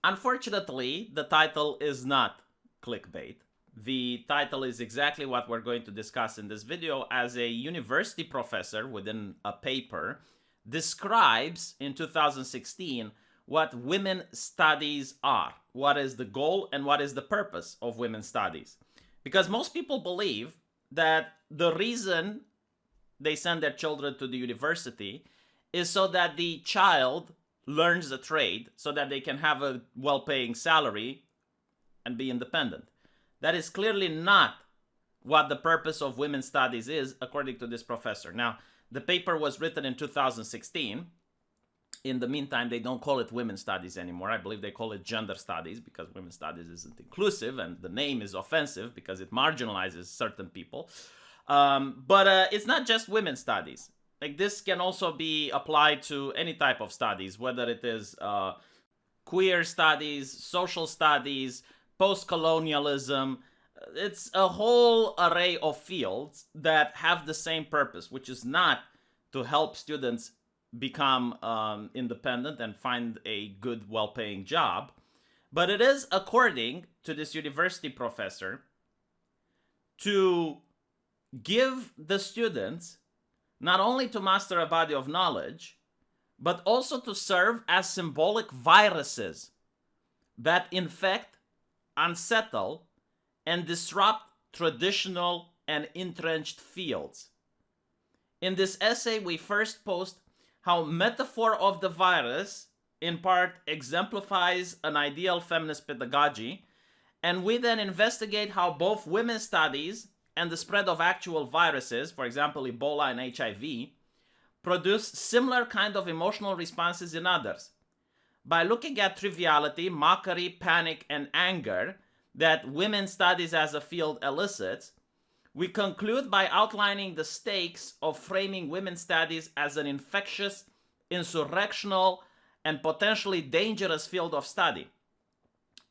Unfortunately, the title is not clickbait. The title is exactly what we're going to discuss in this video, as a university professor within a paper describes in 2016 what women's studies are, what is the goal and what is the purpose of women's studies. Because most people believe that the reason they send their children to the university is so that the child learns a trade, so that they can have a well-paying salary and be independent. That is clearly not what the purpose of women's studies is, according to this professor. Now, the paper was written in 2016. In the meantime, they don't call it women's studies anymore. I believe they call it gender studies, because women's studies isn't inclusive, and the name is offensive because it marginalizes certain people. But it's not just women's studies. Like, this can also be applied to any type of studies, whether it is queer studies, social studies, post-colonialism. It's a whole array of fields that have the same purpose, which is not to help students become independent and find a good, well-paying job, but it is, according to this university professor, to give the students not only to master a body of knowledge, but also to serve as symbolic viruses that infect, unsettle, and disrupt traditional and entrenched fields. In this essay, we first post how metaphor of the virus in part exemplifies an ideal feminist pedagogy, and we then investigate how both women's studies and the spread of actual viruses, for example Ebola and HIV, produce similar kind of emotional responses in others. By looking at triviality, mockery, panic, and anger that women's studies as a field elicits, we conclude by outlining the stakes of framing women's studies as an infectious, insurrectional, and potentially dangerous field of study.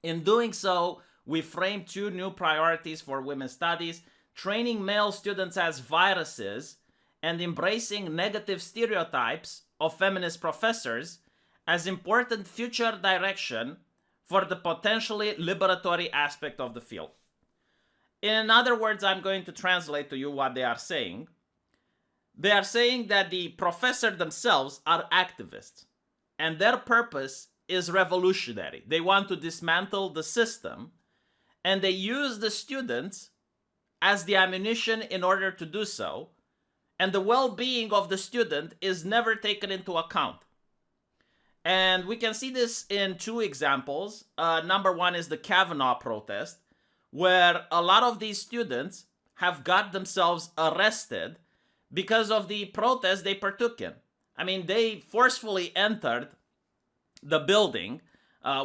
In doing so, we frame two new priorities for women's studies: training male students as viruses and embracing negative stereotypes of feminist professors as important future direction for the potentially liberatory aspect of the field. In other words, I'm going to translate to you what they are saying. They are saying that the professors themselves are activists, and their purpose is revolutionary. They want to dismantle the system, and they use the students as the ammunition in order to do so, and the well-being of the student is never taken into account. And we can see this in two examples. Number one is the Kavanaugh protest, where a lot of these students have got themselves arrested because of the protest they partook in. I mean, they forcefully entered the building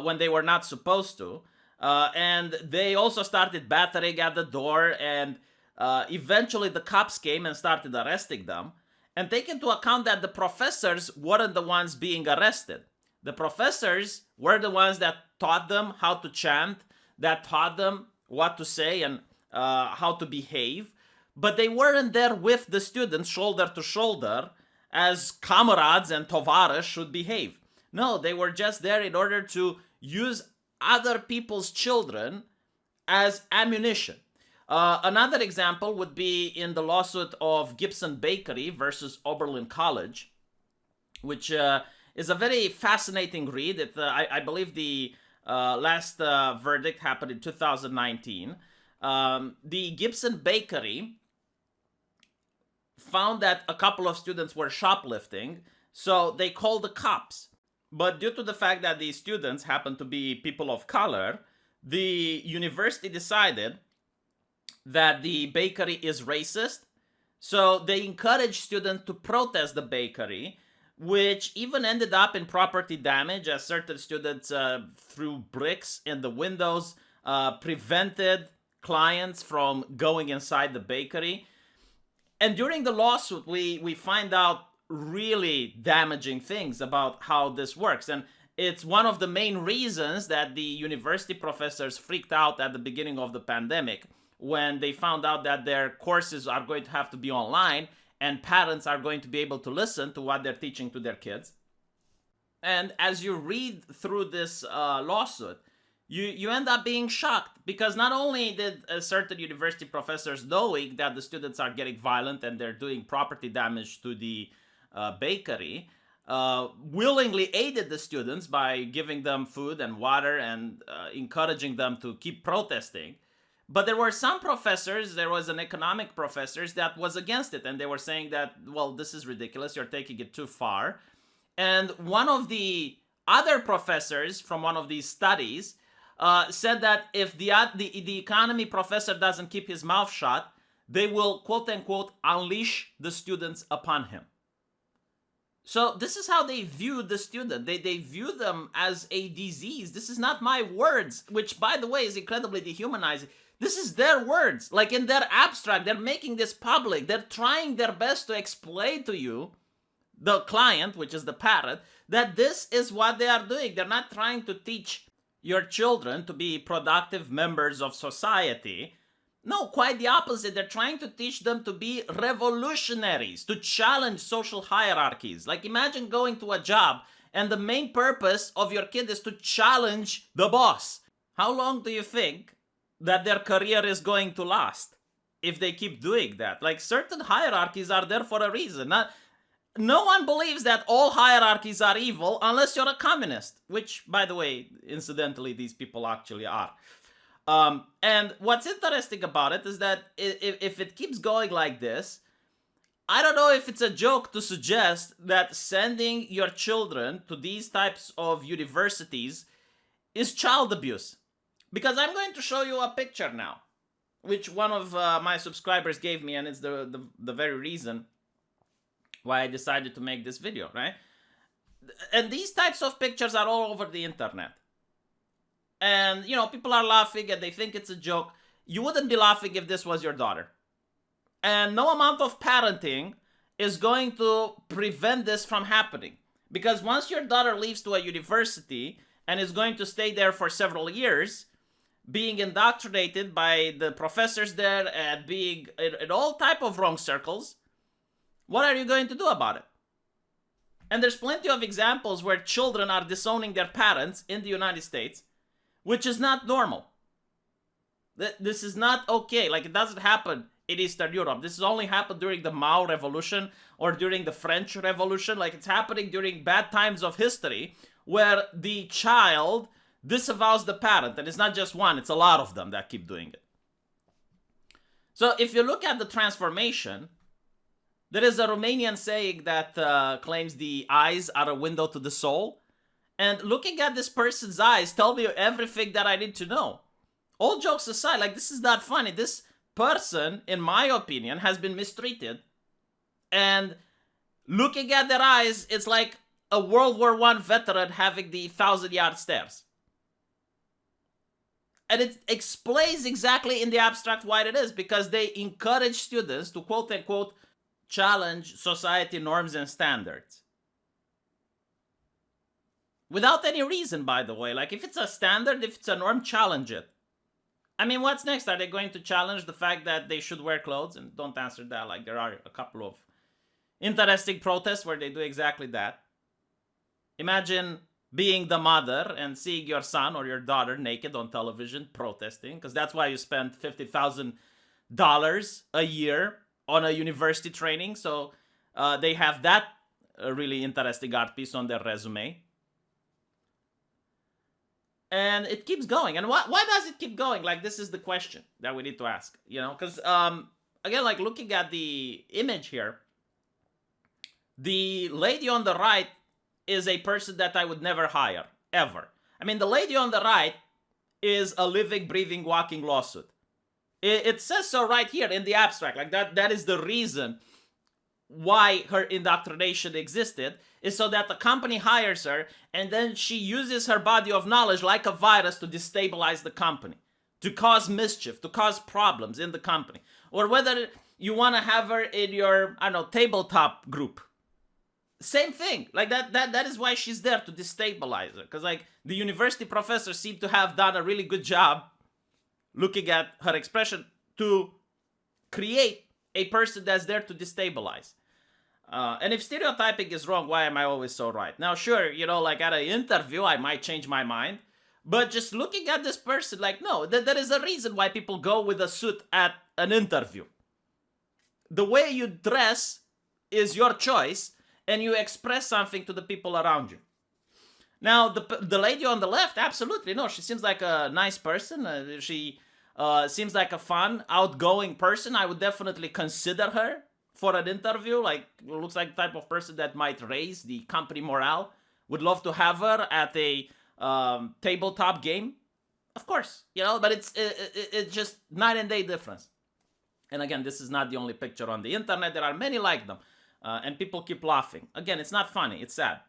when they were not supposed to, and they also started battering at the door, and eventually the cops came and started arresting them. And take into account that the professors weren't the ones being arrested. The professors were the ones that taught them how to chant, that taught them what to say and how to behave, but they weren't there with the students shoulder to shoulder as comrades and tovarish should behave. No, they were just there in order to use other people's children as ammunition. Another example would be in the lawsuit of Gibson Bakery versus Oberlin College, which is a very fascinating read. I believe the last verdict happened in 2019. The Gibson Bakery found that a couple of students were shoplifting, so they called the cops. But due to the fact that these students happened to be people of color, the university decided that the bakery is racist, so they encouraged students to protest the bakery, which even ended up in property damage, as certain students threw bricks in the windows, prevented clients from going inside the bakery. And during the lawsuit, we find out really damaging things about how this works. And it's one of the main reasons that the university professors freaked out at the beginning of the pandemic, when they found out that their courses are going to have to be online and parents are going to be able to listen to what they're teaching to their kids. And as you read through this lawsuit, you end up being shocked, because not only did certain university professors, knowing that the students are getting violent and they're doing property damage to the bakery, willingly aided the students by giving them food and water and encouraging them to keep protesting. But there were some professors, there was an economic professors that was against it, and they were saying that, well, this is ridiculous, you're taking it too far. And one of the other professors from one of these studies said that if the economy professor doesn't keep his mouth shut, they will, quote unquote, unleash the students upon him. So this is how they view the student. They view them as a disease. This is not my words, which, by the way, is incredibly dehumanizing. This is their words. Like, in their abstract, they're making this public. They're trying their best to explain to you, the client, which is the parent, that this is what they are doing. They're not trying to teach your children to be productive members of society. No, quite the opposite. They're trying to teach them to be revolutionaries, to challenge social hierarchies. Like, imagine going to a job and the main purpose of your kid is to challenge the boss. How long do you think that their career is going to last if they keep doing that? Like, certain hierarchies are there for a reason. No one believes that all hierarchies are evil unless you're a communist, which, by the way, incidentally, these people actually are. And what's interesting about it is that if it keeps going like this, I don't know if it's a joke to suggest that sending your children to these types of universities is child abuse. Because I'm going to show you a picture now, which one of my subscribers gave me, and it's the very reason why I decided to make this video, right? And these types of pictures are all over the internet. And, you know, people are laughing and they think it's a joke. You wouldn't be laughing if this was your daughter. And no amount of parenting is going to prevent this from happening. Because once your daughter leaves to a university and is going to stay there for several years, being indoctrinated by the professors there and being in all type of wrong circles, what are you going to do about it? And there's plenty of examples where children are disowning their parents in the United States, which is not normal. This is not okay. Like, it doesn't happen in Eastern Europe. This has only happened during the Mao Revolution or during the French Revolution. Like, it's happening during bad times of history where the child disavows the parent. And it's not just one, it's a lot of them that keep doing it. So if you look at the transformation, there is a Romanian saying that claims the eyes are a window to the soul. And looking at this person's eyes tell me everything that I need to know. All jokes aside, like, this is not funny. This person, in my opinion, has been mistreated. And looking at their eyes, it's like a World War I veteran having the 1,000-yard stares. And it explains exactly in the abstract why it is. Because they encourage students to, quote-unquote, challenge society norms and standards. Without any reason, by the way. Like, if it's a standard, if it's a norm, challenge it. I mean, what's next? Are they going to challenge the fact that they should wear clothes? And don't answer that. Like, there are a couple of interesting protests where they do exactly that. Imagine being the mother and seeing your son or your daughter naked on television protesting, because that's why you spend $50,000 a year on a university training. So they have that really interesting art piece on their resume. And it keeps going. And why does it keep going? Like, this is the question that we need to ask, you know? Because, again, like, looking at the image here, the lady on the right is a person that I would never hire, ever. I mean, the lady on the right is a living, breathing, walking lawsuit. It says so right here in the abstract. Like, that is the reason why her indoctrination existed, is so that the company hires her and then she uses her body of knowledge like a virus to destabilize the company, to cause mischief, to cause problems in the company. Or whether you want to have her in your, I don't know, tabletop group. Same thing. Like, that is why she's there, to destabilize her. Because, like, the university professors seem to have done a really good job looking at her expression to create a person that's there to destabilize. And if stereotyping is wrong, why am I always so right? Now, sure, like at an interview, I might change my mind. But just looking at this person, like, no, there is a reason why people go with a suit at an interview. The way you dress is your choice, and you express something to the people around you. Now, the lady on the left, absolutely, no, she seems like a nice person. She seems like a fun, outgoing person. I would definitely consider her for an interview. Like, looks like the type of person that might raise the company morale. Would love to have her at a tabletop game, of course, but it's just night and day difference. And again, this is not the only picture on the internet. There are many like them, and people keep laughing. Again, it's not funny, it's sad.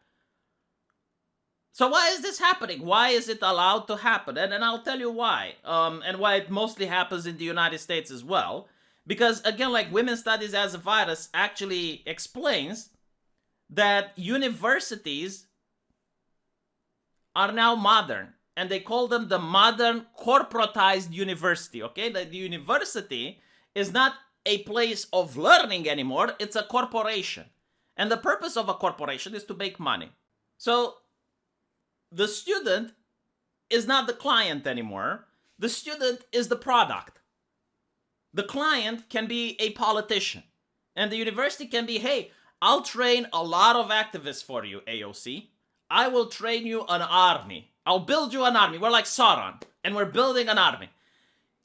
So why is this happening? Why is it allowed to happen? And I'll tell you why, and why it mostly happens in the United States as well. Because again, like, women's studies as a virus actually explains that universities are now modern, and they call them the modern corporatized university. Okay, the university is not a place of learning anymore, it's a corporation, and the purpose of a corporation is to make money. So the student is not the client anymore, the student is the product. The client can be a politician, and the university can be, hey, I'll train a lot of activists for you, AOC. I will train you an army. I'll build you an army. We're like Sauron, and we're building an army.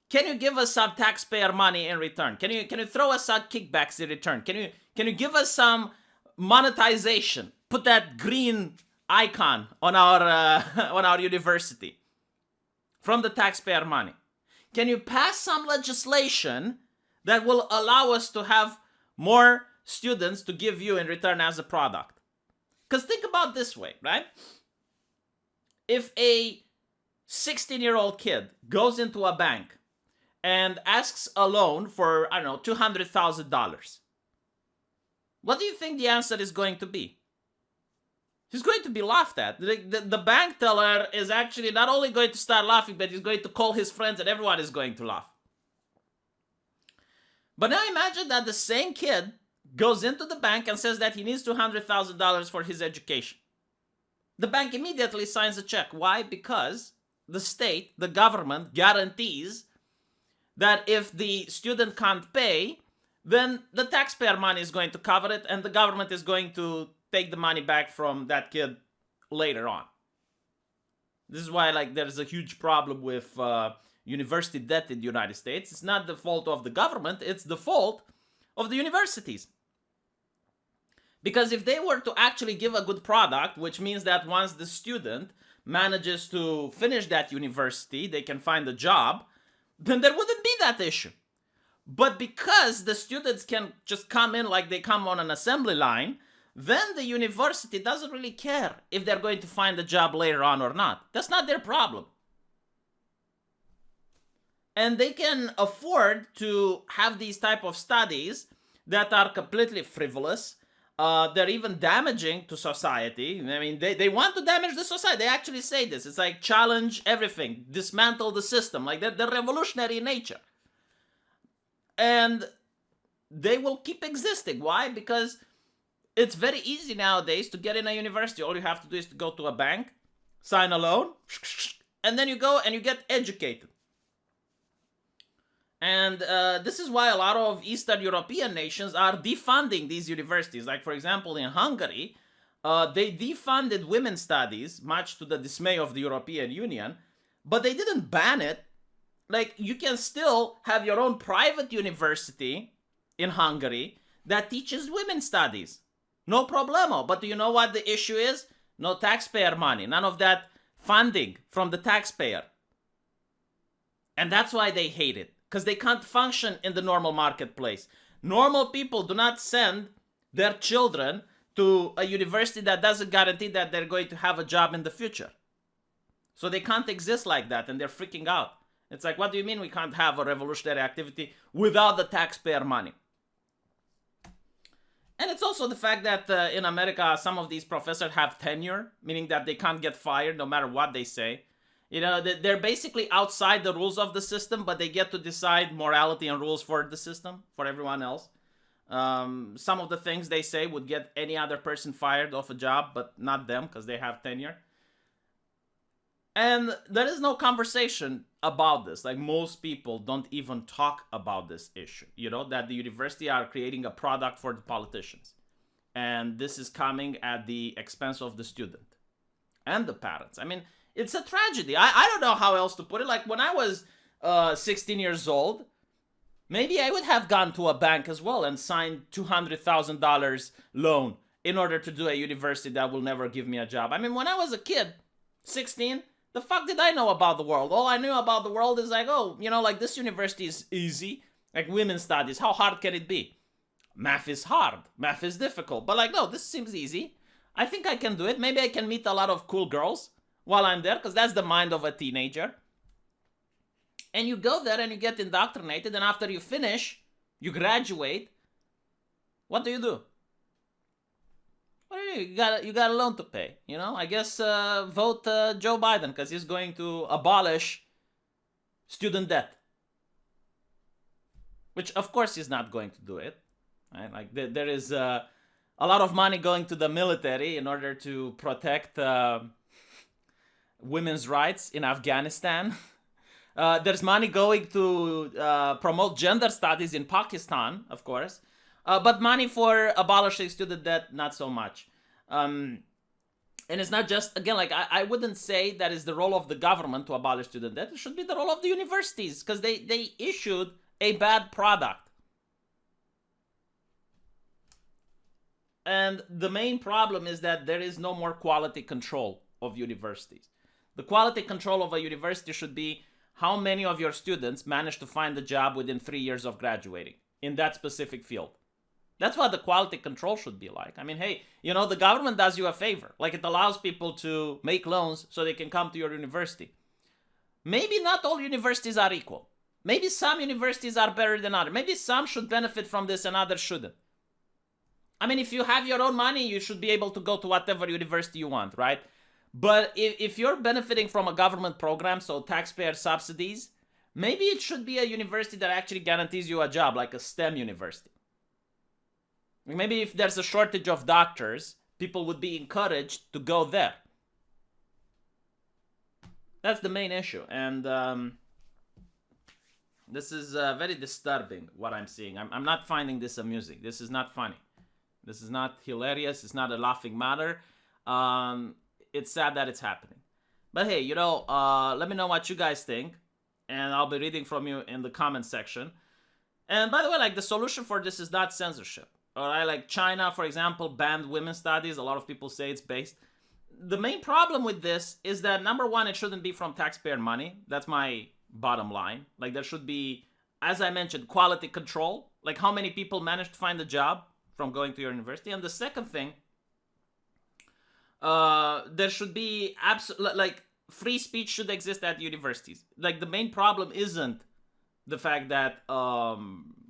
Can you give us some taxpayer money in return? Can you throw us some kickbacks in return? Can you give us some monetization? Put that green icon on our university from the taxpayer money. Can you pass some legislation that will allow us to have more students to give you in return as a product? Because think about this way, right? If a 16-year-old kid goes into a bank and asks a loan for, I don't know, $200,000, what do you think the answer is going to be? He's going to be laughed at. The bank teller is actually not only going to start laughing, but he's going to call his friends and everyone is going to laugh. But now imagine that the same kid goes into the bank and says that he needs $200,000 for his education. The bank immediately signs a check. Why? Because the state, the government, guarantees that if the student can't pay, then the taxpayer money is going to cover it, and the government is going to take the money back from that kid later on. This is why, like, there's a huge problem with university debt in the United States. It's not the fault of the government, it's the fault of the universities. Because if they were to actually give a good product, which means that once the student manages to finish that university, they can find a job, then there wouldn't be that issue. But because the students can just come in like they come on an assembly line, then the university doesn't really care if they're going to find a job later on or not. That's not their problem. And they can afford to have these type of studies that are completely frivolous. They're even damaging to society. I mean, they want to damage the society. They actually say this. It's like challenge everything, dismantle the system. Like they're revolutionary in nature. And they will keep existing. Why? Because it's very easy nowadays to get in a university. All you have to do is to go to a bank, sign a loan, and then you go and you get educated. And this is why a lot of Eastern European nations are defunding these universities. Like, for example, in Hungary, they defunded women's studies, much to the dismay of the European Union, but they didn't ban it. Like, you can still have your own private university in Hungary that teaches women's studies. No problemo. But do you know what the issue is? No taxpayer money. None of that funding from the taxpayer. And that's why they hate it. Because they can't function in the normal marketplace. Normal people do not send their children to a university that doesn't guarantee that they're going to have a job in the future. So they can't exist like that, and they're freaking out. It's like, what do you mean we can't have a revolutionary activity without the taxpayer money? And it's also the fact that in America, some of these professors have tenure, meaning that they can't get fired no matter what they say. You know, they're basically outside the rules of the system, but they get to decide morality and rules for the system, for everyone else. Some of the things they say would get any other person fired off a job, but not them because they have tenure. And there is no conversation about this. Like, most people don't even talk about this issue, you know, that the university are creating a product for the politicians. And this is coming at the expense of the student and the parents. I mean, it's a tragedy. I don't know how else to put it. Like, when I was 16 years old, maybe I would have gone to a bank as well and signed $200,000 loan in order to do a university that will never give me a job. I mean, when I was a kid, 16, the fuck did I know about the world? All I knew about the world is like, oh, you know, like, this university is easy. Like, women's studies, how hard can it be? Math is hard. Math is difficult. But like, no, this seems easy. I think I can do it. Maybe I can meet a lot of cool girls while I'm there, because that's the mind of a teenager. And you go there and you get indoctrinated, and after you finish, you graduate, what do you do? What do you do? You got a loan to pay, you know? I guess vote Joe Biden, because he's going to abolish student debt. Which, of course, he's not going to do it. Right? Like, there is a lot of money going to the military in order to protect women's rights in Afghanistan. There's money going to promote gender studies in Pakistan, of course. But money for abolishing student debt, not so much. And it's not just, again, like, I wouldn't say that is the role of the government to abolish student debt. It should be the role of the universities, because they issued a bad product. And the main problem is that there is no more quality control of universities. The quality control of a university should be how many of your students manage to find a job within 3 years of graduating in that specific field. That's what the quality control should be like. I mean, hey, you know, the government does you a favor. Like, it allows people to make loans so they can come to your university. Maybe not all universities are equal. Maybe some universities are better than others. Maybe some should benefit from this and others shouldn't. I mean, if you have your own money, you should be able to go to whatever university you want, right? But if you're benefiting from a government program, so taxpayer subsidies, maybe it should be a university that actually guarantees you a job, like a STEM university. Maybe if there's a shortage of doctors, people would be encouraged to go there. That's the main issue. And this is very disturbing, what I'm seeing. I'm not finding this amusing. This is not funny. This is not hilarious. It's not a laughing matter. It's sad that it's happening. But hey, you know, let me know what you guys think. And I'll be reading from you in the comment section. And by the way, like, the solution for this is not censorship. Alright, like China, for example, banned women's studies. A lot of people say it's based. The main problem with this is that, number one, it shouldn't be from taxpayer money. That's my bottom line. Like, there should be, as I mentioned, quality control. Like, how many people manage to find a job from going to your university. And the second thing, there should be like, free speech should exist at universities. Like, the main problem isn't the fact that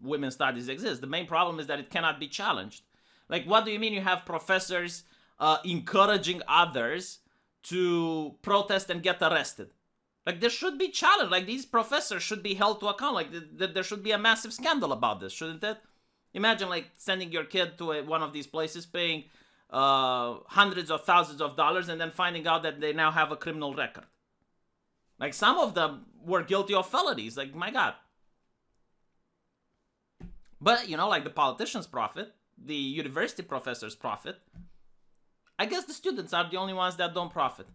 women's studies exist. The main problem is that it cannot be challenged. Like, what do you mean you have professors encouraging others to protest and get arrested? Like, there should be challenge. Like, these professors should be held to account. Like, there should be a massive scandal about this, shouldn't it? Imagine, like, sending your kid to one of these places, paying hundreds of thousands of dollars, and then finding out that they now have a criminal record. Like, some of them were guilty of felonies. Like, my God. But, you know, like, the politicians profit, the university professors profit. I guess the students are the only ones that don't profit.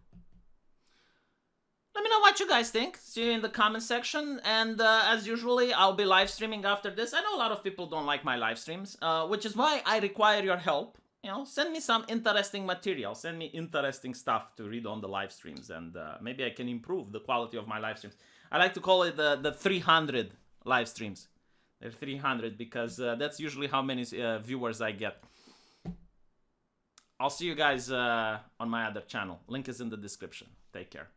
Let me know what you guys think. See you in the comment section. And as usually, I'll be live streaming after this. I know a lot of people don't like my live streams, which is why I require your help. You know, send me some interesting material. Send me interesting stuff to read on the live streams. And maybe I can improve the quality of my live streams. I like to call it the 300 live streams. They're 300 because that's usually how many viewers I get. I'll see you guys on my other channel. Link is in the description. Take care.